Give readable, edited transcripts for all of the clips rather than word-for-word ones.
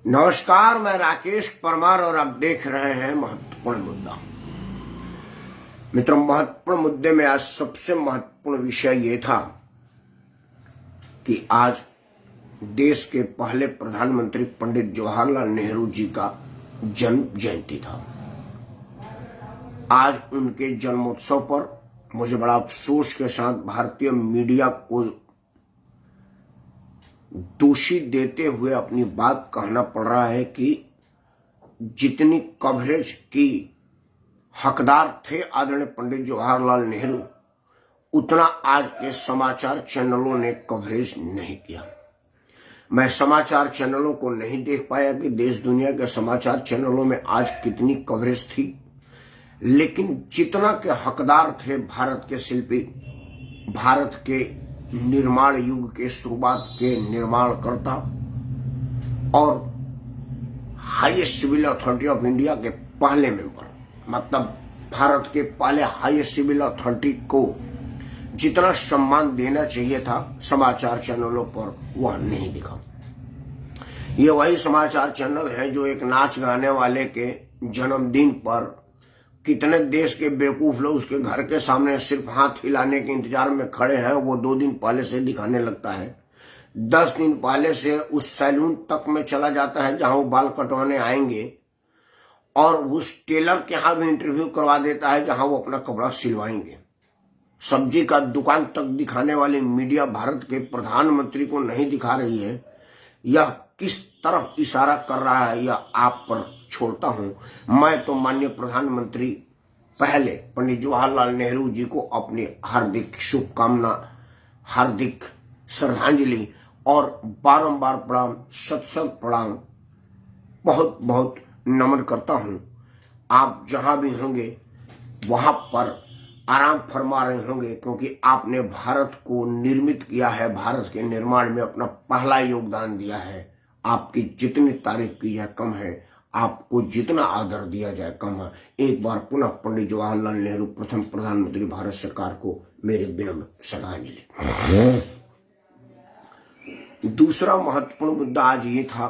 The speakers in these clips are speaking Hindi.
नमस्कार, मैं राकेश परमार और आप देख रहे हैं महत्वपूर्ण मुद्दा। मित्रों, महत्वपूर्ण मुद्दे में आज सबसे महत्वपूर्ण विषय ये था कि आज देश के पहले प्रधानमंत्री पंडित जवाहरलाल नेहरू जी का जन्म जयंती था। आज उनके जन्मोत्सव पर मुझे बड़ा अफसोस के साथ भारतीय मीडिया को दोषी देते हुए अपनी बात कहना पड़ रहा है कि जितनी कवरेज की हकदार थे आदरणीय पंडित जवाहरलाल नेहरू, उतना आज के समाचार चैनलों ने कवरेज नहीं किया। मैं समाचार चैनलों को नहीं देख पाया कि देश दुनिया के समाचार चैनलों में आज कितनी कवरेज थी, लेकिन जितना के हकदार थे भारत के शिल्पी, भारत के निर्माण युग के शुरुआत के निर्माणकर्ता और highest civil authority of India के पहले मेंबर, मतलब भारत के पहले हाईएस्ट सिविल अथॉरिटी को जितना सम्मान देना चाहिए था समाचार चैनलों पर, वह नहीं दिखा। ये वही समाचार चैनल है जो एक नाच गाने वाले के जन्मदिन पर कितने देश के बेवकूफ लोग उसके घर के सामने सिर्फ हाथ हिलाने के इंतजार में खड़े हैं, वो 2 दिन पहले से दिखाने लगता है। 10 दिन पहले से उस सैलून तक में चला जाता है जहां वो बाल कटवाने आएंगे, और उस टेलर के यहाँ भी इंटरव्यू करवा देता है जहां वो अपना कपड़ा सिलवाएंगे। सब्जी का दुकान तक दिखाने वाली मीडिया भारत के प्रधानमंत्री को नहीं दिखा रही है। यह किस तरफ इशारा कर रहा है, यह आप पर छोड़ता हूं। मैं तो माननीय प्रधानमंत्री पहले पंडित जवाहरलाल नेहरू जी को अपनी हार्दिक शुभकामना, हार्दिक श्रद्धांजलि और बारंबार प्रणाम, शत शत प्रणाम, बहुत बहुत नमन करता हूं। आप जहां भी होंगे वहां पर आराम फरमा रहे होंगे, क्योंकि आपने भारत को निर्मित किया है, भारत के निर्माण में अपना पहला योगदान दिया है। आपकी जितनी तारीफ की जाए कम है, आपको जितना आदर दिया जाए कम है। एक बार पुनः पंडित जवाहरलाल नेहरू प्रथम प्रधानमंत्री भारत सरकार को मेरे विनम्र श्रद्धांजलि। दूसरा महत्वपूर्ण मुद्दा आज ये था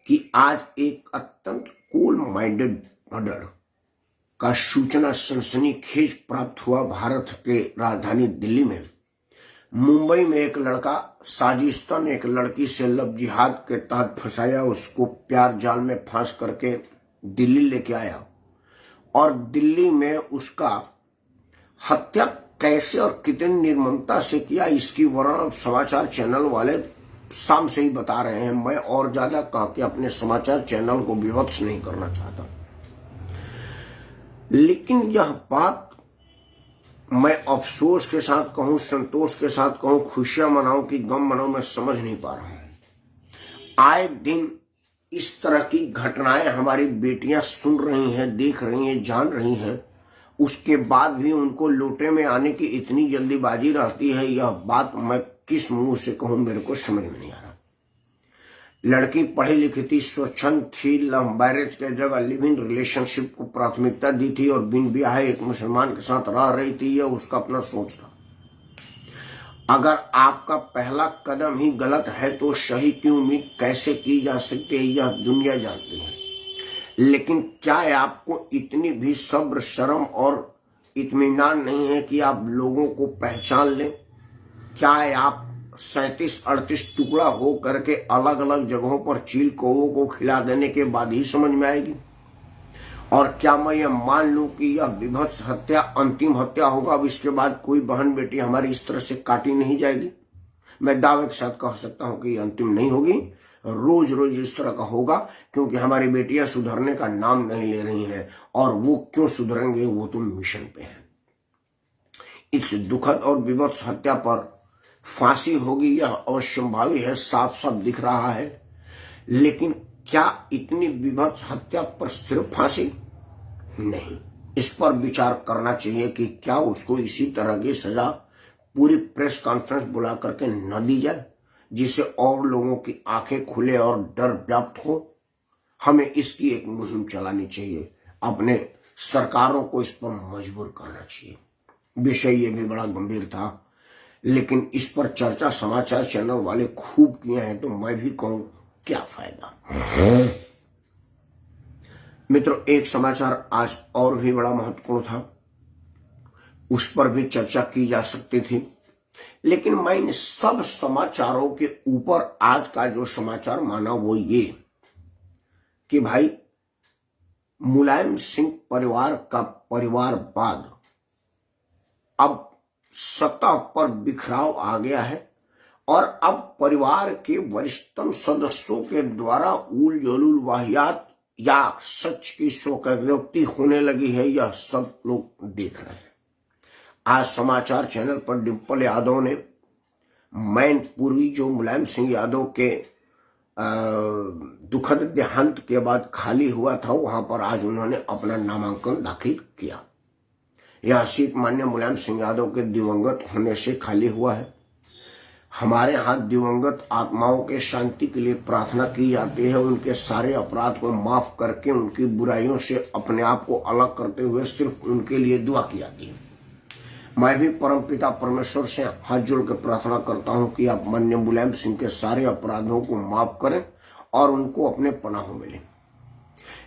कि आज एक अत्यंत कूल माइंडेड मर्डर का सूचना सनसनीखेज प्राप्त हुआ। भारत के राजधानी दिल्ली में मुंबई में एक लड़का साजिशतन एक लड़की से लव जिहाद के तहत फंसाया, उसको प्यार जाल में फांस करके दिल्ली लेके आया और दिल्ली में उसका हत्या कैसे और कितनी निर्ममता से किया, इसकी वर्णन समाचार चैनल वाले शाम से ही बता रहे हैं। मैं और ज्यादा कह के अपने समाचार चैनल को विवश नहीं करना चाहता, लेकिन यह बात मैं अफसोस के साथ कहूं, संतोष के साथ कहूं, खुशियां मनाऊं कि गम मनाऊं, मैं समझ नहीं पा रहा हूं। आए दिन इस तरह की घटनाएं हमारी बेटियां सुन रही हैं, देख रही हैं, जान रही हैं, उसके बाद भी उनको लोटे में आने की इतनी जल्दीबाजी रहती है। यह बात मैं किस मुंह से कहूं, मेरे को समझ में नहीं आ रहा। लड़की पढ़ी लिखी थी, स्वच्छंद थी, लव मैरिज के जगह लिव इन रिलेशनशिप को प्राथमिकता दी थी और बिन ब्याहे एक मुसलमान के साथ रह रही थी। यह उसका अपना सोच था। अगर आपका पहला कदम ही गलत है तो सही की उम्मीद कैसे की जा सकती है, यह दुनिया जानती है। लेकिन क्या आपको इतनी भी सब्र, शर्म और इत्मीनान नहीं है कि आप लोगों को पहचान लें? क्या आप 37-38 टुकड़ा हो करके अलग अलग जगहों पर चील कौवों को खिला देने के बाद ही समझ में आएगी? और क्या मैं यह मान लूं कि यह विभत्स हत्या अंतिम हत्या होगा, अब इसके बाद कोई बहन बेटी हमारी इस तरह से काटी नहीं जाएगी? मैं दावे के साथ कह सकता हूं कि यह अंतिम नहीं होगी, रोज रोज इस तरह का होगा, क्योंकि हमारी बेटियां सुधरने का नाम नहीं ले रही हैं। और वो क्यों सुधरेंगे, वो तो मिशन पे है। इस दुखद और विभत्स हत्या पर फांसी होगी, यह अवश्यंभावी है, साफ साफ दिख रहा है। लेकिन क्या इतनी विभत्स हत्या पर सिर्फ फांसी नहीं, इस पर विचार करना चाहिए कि क्या उसको इसी तरह की सजा पूरी प्रेस कॉन्फ्रेंस बुला करके न दी जाए, जिससे और लोगों की आंखें खुले और डर व्याप्त हो। हमें इसकी एक मुहिम चलानी चाहिए, अपने सरकारों को इस पर मजबूर करना चाहिए। विषय ये भी बड़ा गंभीर था, लेकिन इस पर चर्चा समाचार चैनल वाले खूब किए हैं, तो मैं भी कहूं क्या फायदा। मित्रों, एक समाचार आज और भी बड़ा महत्वपूर्ण था, उस पर भी चर्चा की जा सकती थी, लेकिन मैं इन सब समाचारों के ऊपर आज का जो समाचार माना वो ये कि भाई मुलायम सिंह परिवार का परिवारवाद अब सतह पर बिखराव आ गया है और अब परिवार के वरिष्ठतम सदस्यों के द्वारा उल जलूल वाहियात या सच की स्वीकृति होने लगी है। यह सब लोग देख रहे हैं। आज समाचार चैनल पर डिम्पल यादव ने मैनपुरी जो मुलायम सिंह यादव के दुखद देहांत के बाद खाली हुआ था, वहां पर आज उन्होंने अपना नामांकन दाखिल किया। यह सीट माननीय मुलायम सिंह यादव के दिवंगत होने से खाली हुआ है। हमारे यहाँ दिवंगत आत्माओं के शांति के लिए प्रार्थना की जाती है। उनके सारे अपराध को माफ करके उनकी बुराइयों से अपने आप को अलग करते हुए सिर्फ उनके लिए दुआ की जाती है। मैं भी परमपिता परमेश्वर से हाथ जोड़ कर प्रार्थना करता हूं कि आप माननीय मुलायम सिंह के सारे अपराधों को माफ करें और उनको अपने पनाह मिले।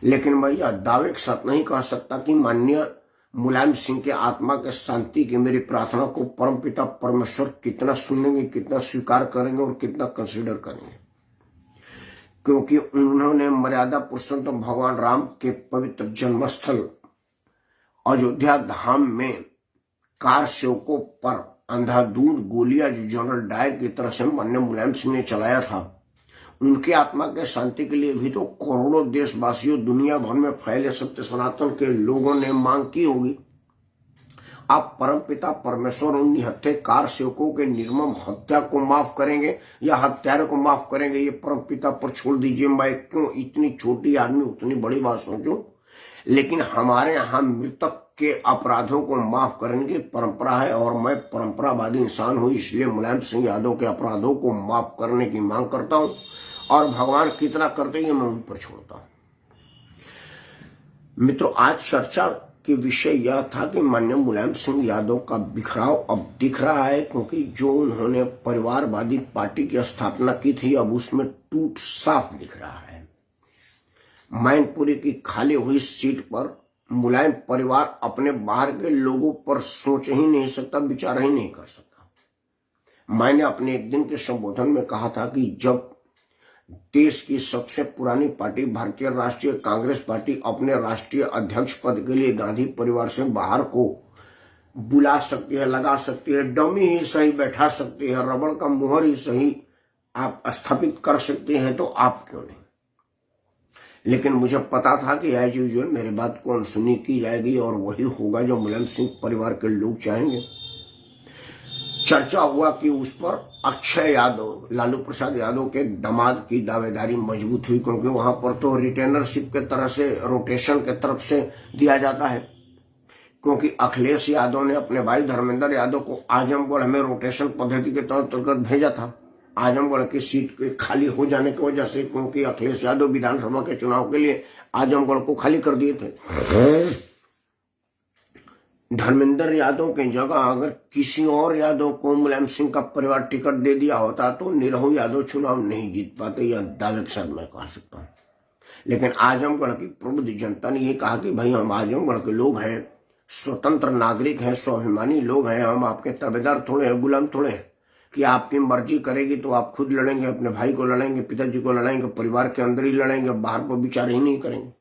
लेकिन मैं यह दावे के साथ नहीं कह सकता कि माननीय मुलायम सिंह के आत्मा के शांति की मेरी प्रार्थना को परमपिता परमेश्वर कितना सुनेंगे, कितना स्वीकार करेंगे और कितना कंसिडर करेंगे, क्योंकि उन्होंने मर्यादा पुरुषोत्तम भगवान राम के पवित्र जन्मस्थल अयोध्या धाम में कार सेवकों पर अंधाधुंध गोलियां जो जनरल डायर की तरफ से माननीय मुलायम सिंह ने चलाया था, उनके आत्मा के शांति के लिए भी तो करोड़ों देशवासियों दुनिया भर में फैले सत्य सनातन के लोगों ने मांग की होगी। आप परमपिता परमेश्वर उन निहत्थे कार सेवकों के निर्मम हत्या को माफ करेंगे या हत्यारों को माफ करेंगे, ये परमपिता पर छोड़ दीजिए। मैं क्यों इतनी छोटी आदमी उतनी बड़ी बात सोचूं, लेकिन हमारे यहाँ मृतक के अपराधों को माफ करने की परंपरा है और मैं परंपरावादी इंसान हूं, इसलिए मुलायम सिंह यादव के अपराधों को माफ करने की मांग करता हूं और भगवान कितना करते हैं मैं उन पर छोड़ता हूं। मित्रों, आज चर्चा के विषय यह था कि माननीय मुलायम सिंह यादव का बिखराव अब दिख रहा है, क्योंकि जो उन्होंने परिवारवादी पार्टी की स्थापना की थी अब उसमें टूट साफ दिख रहा है। मैनपुरी की खाली हुई सीट पर मुलायम परिवार अपने बाहर के लोगों पर सोच ही नहीं सकता, विचार ही नहीं कर सकता। मैंने अपने एक दिन के संबोधन में कहा था कि जब देश की सबसे पुरानी पार्टी भारतीय राष्ट्रीय कांग्रेस पार्टी अपने राष्ट्रीय अध्यक्ष पद के लिए गांधी परिवार से बाहर को बुला सकती है, लगा सकती है, डमी ही सही बैठा सकती है, रबड़ का मुहर ही सही आप स्थापित कर सकते हैं, तो आप क्यों नहीं। लेकिन मुझे पता था कि एज यूजुअल मेरे बात को अनसुनी की जाएगी और वही होगा जो मुलायम सिंह परिवार के लोग चाहेंगे। चर्चा हुआ कि उस पर अक्षय यादव, लालू प्रसाद यादव के दामाद की दावेदारी मजबूत हुई, क्योंकि वहां पर तो रिटेनरशिप के तरह से रोटेशन के तरफ से दिया जाता है, क्योंकि अखिलेश यादव ने अपने भाई धर्मेंद्र यादव को आजमगढ़ में रोटेशन पद्धति के अंतर्गत भेजा था। आजमगढ़ की सीट के खाली हो जाने की वजह से, क्योंकि अखिलेश यादव विधानसभा के चुनाव के लिए आजमगढ़ को खाली कर दिए थे। धर्मेंद्र यादव की जगह अगर किसी और यादव को मुलायम सिंह का परिवार टिकट दे दिया होता तो निरहु यादव चुनाव नहीं जीत पाते, यह दावे के साथ मैं कह सकता हूँ। लेकिन आजमगढ़ की प्रबुद्ध जनता ने यह कहा कि भाई हम आजमगढ़ के लोग हैं, स्वतंत्र नागरिक हैं, स्वाभिमानी लोग हैं, हम आपके ताबेदार थोड़े हैं, गुलाम थोड़े हैं कि आपकी मर्जी करेगी तो आप खुद लड़ेंगे, अपने भाई को लड़ेंगे, पिताजी को लड़ेंगे, परिवार के अंदर ही लड़ेंगे, बाहर पर विचार ही नहीं करेंगे।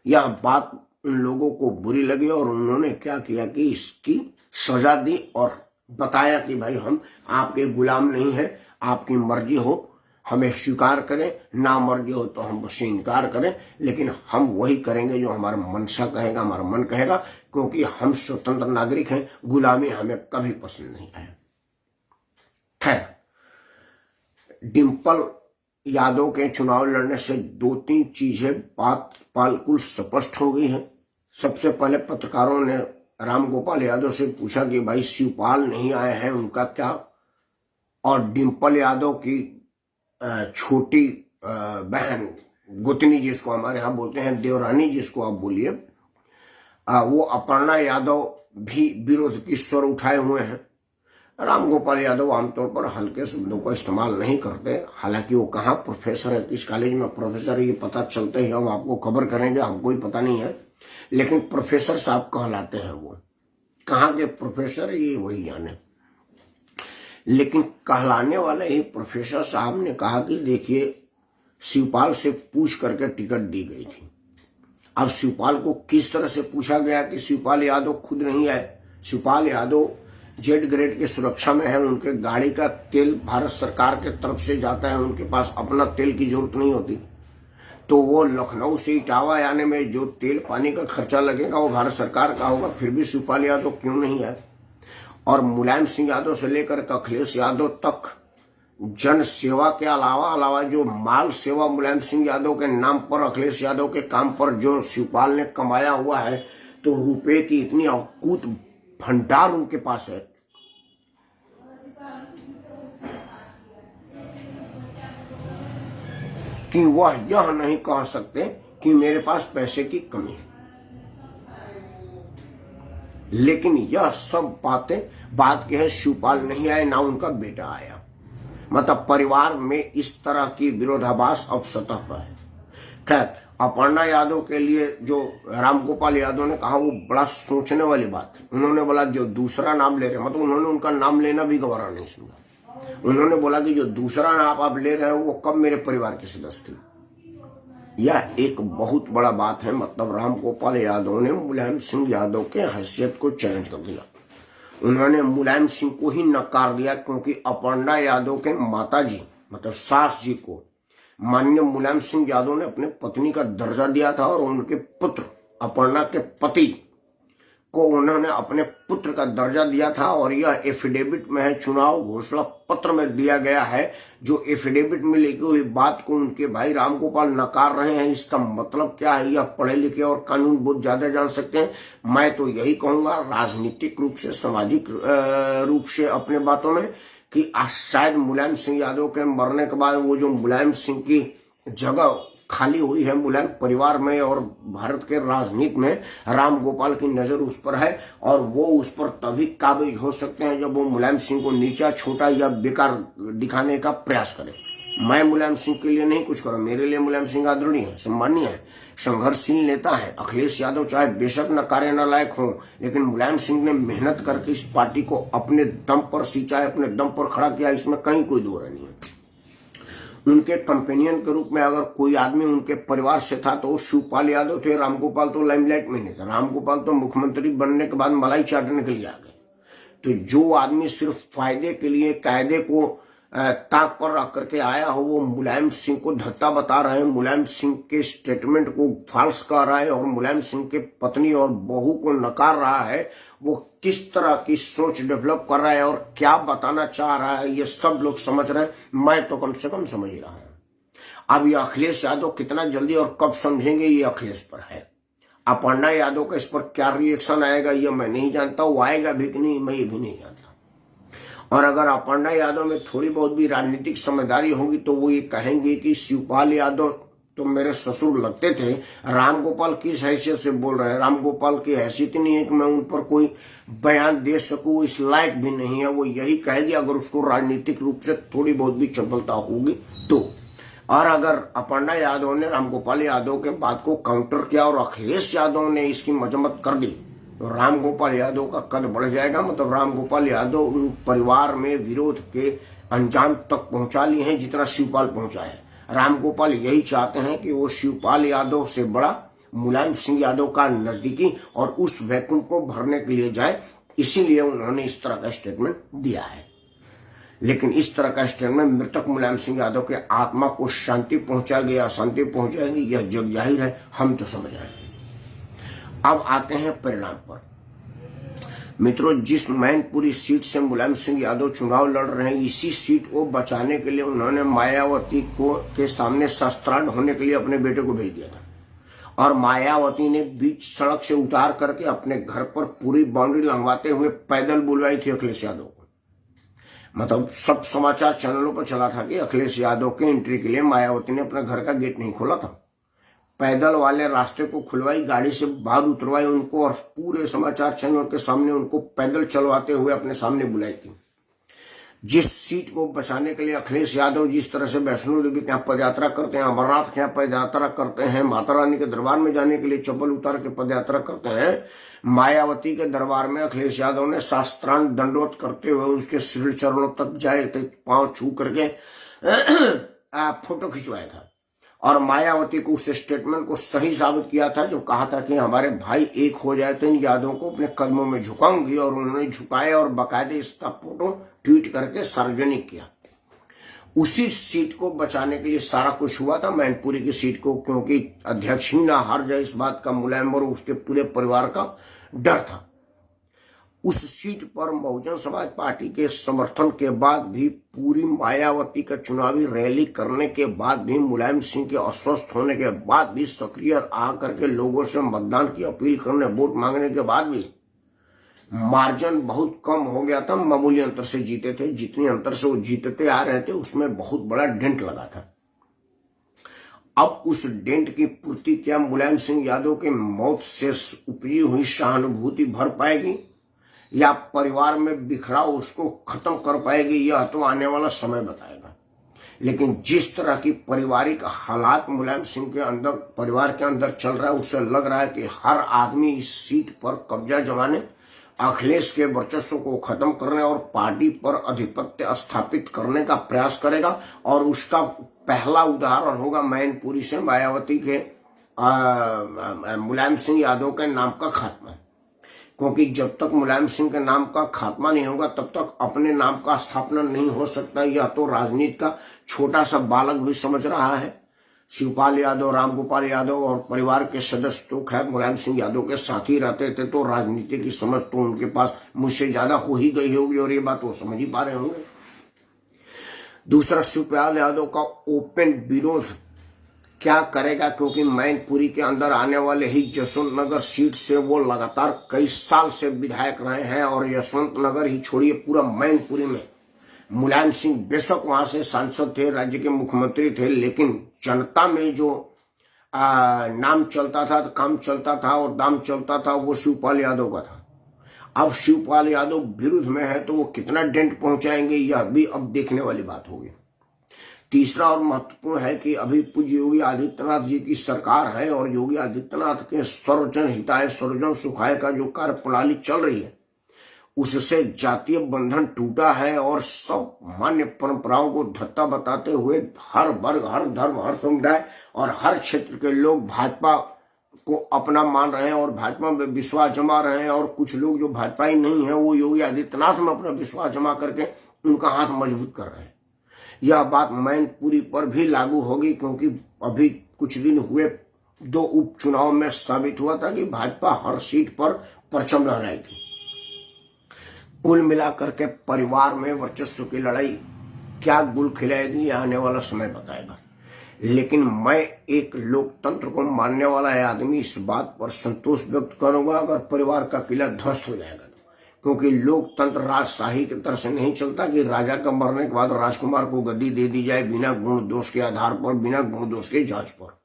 यह बात उन लोगों को बुरी लगी और उन्होंने क्या किया कि इसकी सजा दी और बताया कि भाई हम आपके गुलाम नहीं हैं, आपकी मर्जी हो हमें स्वीकार करें, ना मर्जी हो तो हम उससे इनकार करें, लेकिन हम वही करेंगे जो हमारा मनसा कहेगा, हमारा मन कहेगा, क्योंकि हम स्वतंत्र नागरिक हैं, गुलामी हमें कभी पसंद नहीं आया। खैर, डिम्पल यादव के चुनाव लड़ने से 2-3 चीजें बात बिल्कुल स्पष्ट हो गई है। सबसे पहले पत्रकारों ने रामगोपाल यादव से पूछा कि भाई शिवपाल नहीं आए हैं, उनका क्या, और डिम्पल यादव की छोटी बहन गोतनी, जिसको हमारे यहाँ बोलते हैं देवरानी, जिसको आप बोलिए, वो अपर्णा यादव भी विरोध की स्वर उठाए हुए हैं। रामगोपाल यादव आमतौर पर हल्के शब्दों का इस्तेमाल नहीं करते। हालांकि वो कहाँ प्रोफेसर है, किस कॉलेज में प्रोफेसर है, ये पता चलते ही हम आपको खबर करेंगे, हमको ही पता नहीं है। लेकिन प्रोफेसर साहब कहलाते हैं। वो कहाँ के प्रोफेसर ये वही जाने। लेकिन कहलाने वाले ही प्रोफेसर साहब ने कहा कि देखिए, शिवपाल से पूछ करके टिकट दी गई थी। अब शिवपाल को किस तरह से पूछा गया कि शिवपाल यादव खुद नहीं आए। शिवपाल यादव जेड ग्रेड की सुरक्षा में है, उनके गाड़ी का तेल भारत सरकार के तरफ से जाता है, उनके पास अपना तेल की जरूरत नहीं होती। तो वो लखनऊ से इटावा आने में जो तेल पानी का खर्चा लगेगा वो भारत सरकार का होगा। फिर भी शिवपाल यादव क्यों नहीं आए। और मुलायम सिंह यादव से लेकर अखिलेश यादव तक जन सेवा के अलावा जो माल सेवा मुलायम सिंह यादव के नाम पर, अखिलेश यादव के काम पर जो शिवपाल ने कमाया हुआ है, तो रुपए की इतनी अकूत भंडार उनके पास है कि वह यह नहीं कह सकते कि मेरे पास पैसे की कमी है। लेकिन यह सब बात की है, शिवपाल नहीं आए, ना उनका बेटा आया। मतलब परिवार में इस तरह की विरोधाभास अब सतह पर है। खैर, अपर्णा यादव के लिए जो रामगोपाल यादव ने कहा वो बड़ा सोचने वाली बात है। उन्होंने बोला जो दूसरा नाम ले रहे, मतलब उन्होंने उनका नाम लेना भी गवारा नहीं समझा। उन्होंने बोला कि जो दूसरा नाम आप ले रहे हो वो कब मेरे परिवार के सदस्य थे। यह एक बहुत बड़ा बात है। मतलब रामगोपाल यादव ने मुलायम सिंह यादव के हैसियत को चैलेंज कर दिया। उन्होंने मुलायम सिंह को ही नकार दिया, क्योंकि अपर्णा यादव के माताजी मतलब सास जी को माननीय मुलायम सिंह यादव ने अपने पत्नी का दर्जा दिया था, और उनके पुत्र अपर्णा के पति को उन्होंने अपने पुत्र का दर्जा दिया था। और यह एफिडेविट में है, चुनाव घोषणा पत्र में दिया गया है। जो एफिडेविट में लिखी हुई बात को उनके भाई रामगोपाल नकार रहे हैं, इसका मतलब क्या है? यह पढ़े लिखे और कानून बहुत ज्यादा जान सकते हैं। मैं तो यही कहूंगा, राजनीतिक रूप से, सामाजिक रूप से अपने बातों में, कि शायद मुलायम सिंह यादव के मरने के बाद वो जो मुलायम सिंह की जगह खाली हुई है मुलायम परिवार में और भारत के राजनीति में, रामगोपाल की नजर उस पर है। और वो उस पर तभी काबिज हो सकते हैं जब वो मुलायम सिंह को नीचा, छोटा या बेकार दिखाने का प्रयास करें। मैं मुलायम सिंह के लिए नहीं कुछ करूं, मेरे लिए मुलायम सिंह आदरणीय है, सम्मानीय है, संघर्षशील नेता है। अखिलेश यादव चाहे बेशक न कार्य न लायक हो, लेकिन मुलायम सिंह ने मेहनत करके इस पार्टी को अपने दम पर सींचा है, अपने दम पर खड़ा किया, इसमें कहीं कोई दो राय नहीं है। उनके कंपेनियन के रूप में अगर कोई आदमी उनके परिवार से था तो वो शिवपाल यादव थे। रामगोपाल तो लाइमलाइट में नहीं था। रामगोपाल तो मुख्यमंत्री बनने के बाद मलाई चाटने के लिए आ गए। तो जो आदमी सिर्फ फायदे के लिए कायदे को ताक पर रख करके आया हो, वो मुलायम सिंह को धत्ता बता रहे हैं, मुलायम सिंह के स्टेटमेंट को फॉल्स कर रहा है और मुलायम सिंह के पत्नी और बहू को नकार रहा है। वो किस तरह की सोच डेवलप कर रहा है और क्या बताना चाह रहा है, ये सब लोग समझ रहे हैं। मैं तो कम से कम समझ रहा हूं। अब ये अखिलेश यादव कितना जल्दी और कब समझेंगे, ये अखिलेश पर है। अपर्णा यादव का इस पर क्या रिएक्शन आएगा ये मैं नहीं जानता। वो आएगा भी कि नहीं, मैं ये भी नहीं जानता। और अगर अपर्णा यादव में थोड़ी बहुत भी राजनीतिक समझदारी होगी तो वो ये कहेंगे कि शिवपाल यादव तो मेरे ससुर लगते थे, रामगोपाल किस हैसियत से बोल रहे हैं। रामगोपाल की हैसियत नहीं है कि मैं उन पर कोई बयान दे सकूं, इस लायक भी नहीं है। वो यही कहेगी अगर उसको राजनीतिक रूप से थोड़ी बहुत भी चपलता होगी तो। और अगर अपर्णा यादव ने रामगोपाल यादव के बात को काउंटर किया और अखिलेश यादव ने इसकी मजम्मत कर दी तो रामगोपाल यादव का कद बढ़ जाएगा। मतलब रामगोपाल यादव उन परिवार में विरोध के अंजाम तक पहुंचा लिए हैं जितना शिवपाल पहुंचा है। रामगोपाल यही चाहते हैं कि वो शिवपाल यादव से बड़ा मुलायम सिंह यादव का नजदीकी और उस वैक्यूम को भरने के लिए जाए, इसीलिए उन्होंने इस तरह का स्टेटमेंट दिया है। लेकिन इस तरह का स्टेटमेंट मृतक मुलायम सिंह यादव के आत्मा को शांति पहुंचाएगी या अशांति पहुंचाएगी, यह जग जाहिर है, हम तो समझ रहे हैं। अब आते हैं परिणाम पर। मित्रों, जिस मैनपुरी सीट से मुलायम सिंह यादव चुनाव लड़ रहे हैं, इसी सीट को बचाने के लिए उन्होंने मायावती को के सामने शस्त्रांत होने के लिए अपने बेटे को भेज दिया था। और मायावती ने बीच सड़क से उतार करके अपने घर पर पूरी बाउंड्री लंघवाते हुए पैदल बुलवाई थी अखिलेश यादव को। मतलब सब समाचार चैनलों पर चला था कि अखिलेश यादव के एंट्री के लिए मायावती ने अपना घर का गेट नहीं खोला था, पैदल वाले रास्ते को खुलवाई, गाड़ी से बाहर उतरवाई उनको और पूरे समाचार चैनल के सामने उनको पैदल चलवाते हुए अपने सामने बुलाई थी। जिस सीट को बचाने के लिए अखिलेश यादव जिस तरह से वैष्णो देवी के यहाँ पदयात्रा करते हैं, अमरनाथ के यहाँ पदयात्रा करते हैं, माता रानी के दरबार में जाने के लिए चप्पल उतार के पदयात्रा करते हैं, मायावती के दरबार में अखिलेश यादव ने शास्त्रांग दंडवत करते हुए उसके श्री चरणों तक जाए थे, पांव छू करके फोटो खिंचवाया था और मायावती को उस स्टेटमेंट को सही साबित किया था जो कहा था कि हमारे भाई एक हो जाए तो इन यादों को अपने कदमों में झुकाऊंगी, और उन्होंने झुकाए और बाकायदे इसका फोटो ट्वीट करके सार्वजनिक किया। उसी सीट को बचाने के लिए सारा कुछ हुआ था, मैनपुरी की सीट को, क्योंकि अध्यक्ष ही ना हार जाए इस बात का मुलायम और उसके पूरे परिवार का डर था। उस सीट पर बहुजन समाज पार्टी के समर्थन के बाद भी, पूरी मायावती का चुनावी रैली करने के बाद भी, मुलायम सिंह के अस्वस्थ होने के बाद भी, सक्रिय आकर के लोगों से मतदान की अपील करने, वोट मांगने के बाद भी मार्जिन बहुत कम हो गया था। मामूली अंतर से जीते थे, जितनी अंतर से वो जीतते आ रहे थे उसमें बहुत बड़ा डेंट लगा था। अब उस डेंट की पूर्ति क्या मुलायम सिंह यादव के मौत से उपजी हुई सहानुभूति भर पाएगी या परिवार में बिखराव उसको खत्म कर पाएगी, यह तो आने वाला समय बताएगा। लेकिन जिस तरह की पारिवारिक हालात मुलायम सिंह के अंदर, परिवार के अंदर चल रहा है, उससे लग रहा है कि हर आदमी इस सीट पर कब्जा जमाने, अखिलेश के वर्चस्व को खत्म करने और पार्टी पर आधिपत्य स्थापित करने का प्रयास करेगा। और उसका पहला उदाहरण होगा मैनपुरी से मायावती के मुलायम सिंह यादव के नाम का खात्मा, क्योंकि जब तक मुलायम सिंह के नाम का खात्मा नहीं होगा तब तक अपने नाम का स्थापना नहीं हो सकता। यह तो राजनीति का छोटा सा बालक भी समझ रहा है। शिवपाल यादव, रामगोपाल यादव और परिवार के सदस्य तो खैर मुलायम सिंह यादव के साथ ही रहते थे, तो राजनीति की समझ तो उनके पास मुझसे ज्यादा हो ही गई होगी और ये बात वो समझ ही पा रहे होंगे। दूसरा, शिवपाल यादव का ओपन विरोध क्या करेगा, क्योंकि मैनपुरी के अंदर आने वाले ही यशवंत नगर सीट से वो लगातार कई साल से विधायक रहे हैं और यशवंत नगर ही छोड़िए पूरा मैनपुरी में मुलायम सिंह बेशक वहां से सांसद थे, राज्य के मुख्यमंत्री थे, लेकिन जनता में जो नाम चलता था, काम चलता था और दाम चलता था वो शिवपाल यादव का था। अब शिवपाल यादव विरुद्ध में है तो वो कितना डेंट पहुंचाएंगे यह भी अब देखने वाली बात होगी। तीसरा और महत्वपूर्ण है कि अभी पूज्य योगी आदित्यनाथ जी की सरकार है और योगी आदित्यनाथ के सर्वजन हिताय सर्वजन सुखाय का जो कार्य प्रणाली चल रही है उससे जातीय बंधन टूटा है और सब मान्य परंपराओं को धत्ता बताते हुए हर वर्ग, हर धर्म, हर समुदाय और हर क्षेत्र के लोग भाजपा को अपना मान रहे हैं और भाजपा में विश्वास जमा रहे हैं, और कुछ लोग जो भाजपाई नहीं है वो योगी आदित्यनाथ में अपना विश्वास जमा करके उनका हाथ मजबूत कर रहे हैं। यह बात मैनपुरी पर भी लागू होगी, क्योंकि अभी कुछ दिन हुए 2 उपचुनाव में साबित हुआ था कि भाजपा हर सीट पर परचम लहराई थी। कुल मिलाकर के परिवार में वर्चस्व की लड़ाई क्या गुल खिलाएगी आने वाला समय बताएगा। लेकिन मैं एक लोकतंत्र को मानने वाला आदमी इस बात पर संतोष व्यक्त करूंगा अगर परिवार का किला ध्वस्त हो जाएगा, क्योंकि लोकतंत्र राजशाही की तरह से नहीं चलता कि राजा का मरने के बाद राजकुमार को गद्दी दे दी जाए बिना गुण दोष के आधार पर, बिना गुण दोष के जांच पर।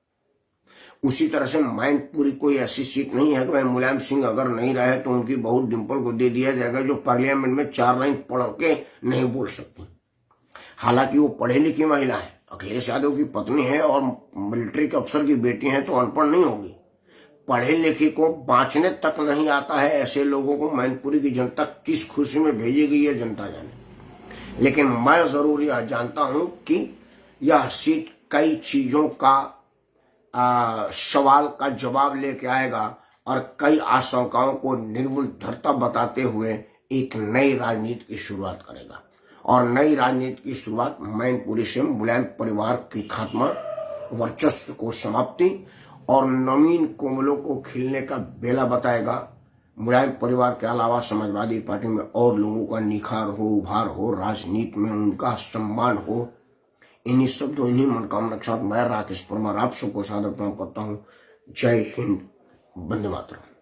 उसी तरह से मैनपुरी कोई ऐसी सीट नहीं है कि मुलायम सिंह अगर नहीं रहे तो उनकी बहू डिंपल को दे दिया जाएगा जो पार्लियामेंट में 4 लाइन पढ़ के नहीं बोल सकती। हालांकि वो पढ़ी लिखी महिला है, अखिलेश यादव की पत्नी है और मिलिट्री के अफसर की बेटी है, तो अनपढ़ नहीं होगी। पढ़े लिखे को बांचने तक नहीं आता है, ऐसे लोगों को मैनपुरी की जनता किस खुशी में भेजेगी ये जनता जाने। लेकिन मैं जरूर यह जानता हूं कि यह सीट कई चीजों का सवाल का जवाब लेके आएगा और कई आशंकाओं को निर्मूल धरता बताते हुए एक नई राजनीति की शुरुआत करेगा। और नई राजनीति की शुरुआत मैनपुरी से मुलायम परिवार की खात्मा, वर्चस्व को समाप्ति और नवीन कोमलों को खिलने का बेला बताएगा। मुलायम परिवार के अलावा समाजवादी पार्टी में और लोगों का निखार हो, उभार हो, राजनीति में उनका सम्मान हो। इन्हीं शब्दों, इन्हीं मनोकामना के साथ मैं राकेश परमार आप सबको सादर प्रणाम करता हूँ। जय हिंद, वंदे मातरम।